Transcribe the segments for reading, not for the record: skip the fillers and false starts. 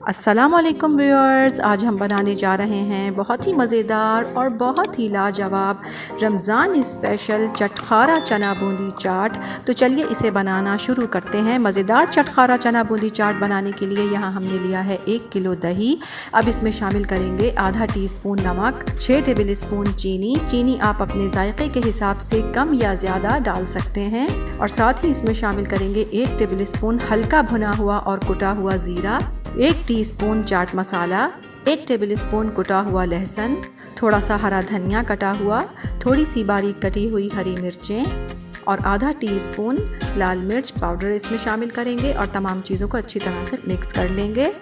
अस्सलामुअलैकुम व्यूअर्स, आज हम बनाने जा रहे हैं बहुत ही मज़ेदार और बहुत ही लाजवाब रमज़ान स्पेशल चटखारा चना बूंदी चाट। तो चलिए इसे बनाना शुरू करते हैं। मज़ेदार चटखारा चना बूंदी चाट बनाने के लिए यहाँ हमने लिया है 1 किलो दही। अब इसमें शामिल करेंगे आधा टीस्पून नमक, 6 टेबल स्पून चीनी आप अपने जायके के हिसाब से कम या ज़्यादा डाल सकते हैं। और साथ ही इसमें शामिल करेंगे 1 टेबल स्पून हल्का भुना हुआ और कुटा हुआ ज़ीरा, 1 teaspoon chaat masala, 1 table spoon कुटा हुआ लहसुन, थोड़ा सा हरा धनिया कटा हुआ, थोड़ी सी बारीक कटी हुई हरी मिर्चें और आधा टीस्पून लाल मिर्च पाउडर इसमें शामिल करेंगे और तमाम चीज़ों को अच्छी तरह से मिक्स कर लेंगे।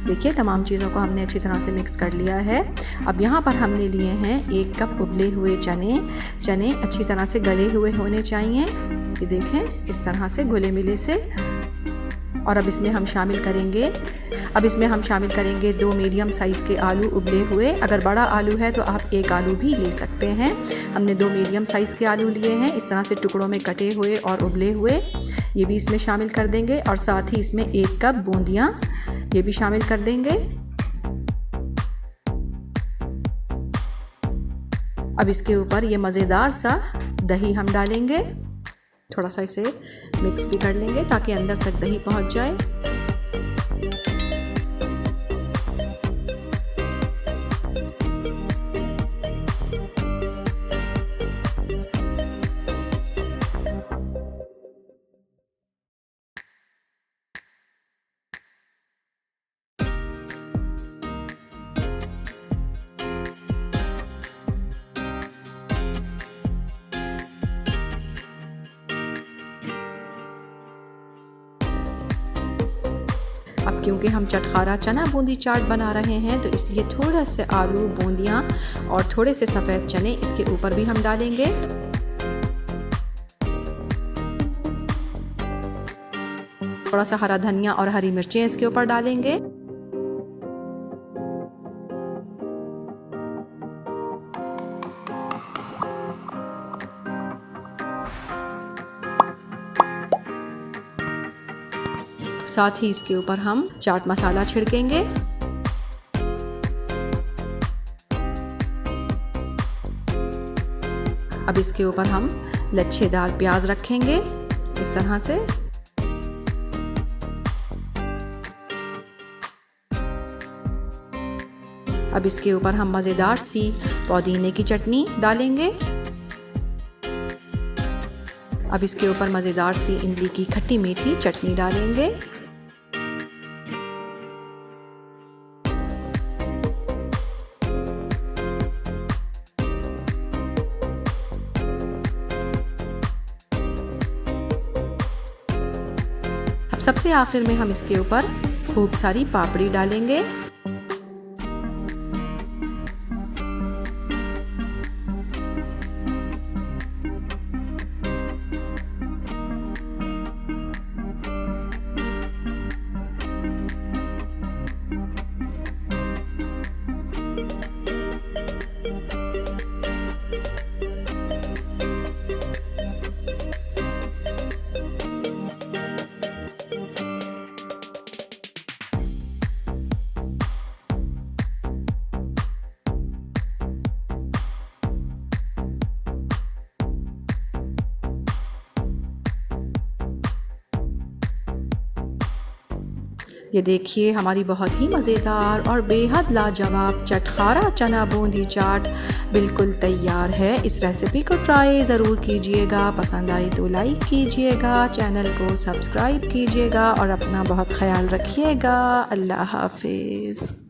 देखिए तमाम चीज़ों को हमने अच्छी तरह से मिक्स कर लिया है। अब यहाँ पर हमने लिए हैं 1 कप उबले हुए चने अच्छी तरह से गले हुए होने चाहिए। ये देखें इस तरह से घुले मिले से। और अब इसमें हम शामिल करेंगे 2 मीडियम साइज़ के आलू उबले हुए। अगर बड़ा आलू है तो आप 1 आलू भी ले सकते हैं। हमने 2 मीडियम साइज़ के आलू लिए हैं, इस तरह से टुकड़ों में कटे हुए और उबले हुए। ये भी इसमें शामिल कर देंगे और साथ ही इसमें 1 कप बूंदियाँ ये भी शामिल कर देंगे। अब इसके ऊपर ये मज़ेदार सा दही हम डालेंगे। थोड़ा सा इसे मिक्स भी कर लेंगे ताकि अंदर तक दही पहुंच जाए। अब क्योंकि हम चटखारा चना बूंदी चाट बना रहे हैं तो इसलिए थोड़ा से आलू, बूंदियाँ और थोड़े से सफ़ेद चने इसके ऊपर भी हम डालेंगे। थोड़ा सा हरा धनिया और हरी मिर्चें इसके ऊपर डालेंगे। साथ ही इसके ऊपर हम चाट मसाला छिड़केंगे। अब इसके ऊपर हम लच्छेदार प्याज रखेंगे इस तरह से। अब इसके ऊपर हम मज़ेदार सी पुदीने की चटनी डालेंगे। अब इसके ऊपर मज़ेदार सी इमली की खट्टी मीठी चटनी डालेंगे। अब सबसे आखिर में हम इसके ऊपर खूब सारी पापड़ी डालेंगे। ये देखिए हमारी बहुत ही मज़ेदार और बेहद लाजवाब चटखारा चना बूंदी चाट बिल्कुल तैयार है। इस रेसिपी को ट्राई ज़रूर कीजिएगा। पसंद आई तो लाइक कीजिएगा, चैनल को सब्सक्राइब कीजिएगा और अपना बहुत ख्याल रखिएगा। अल्लाह हाफिज़।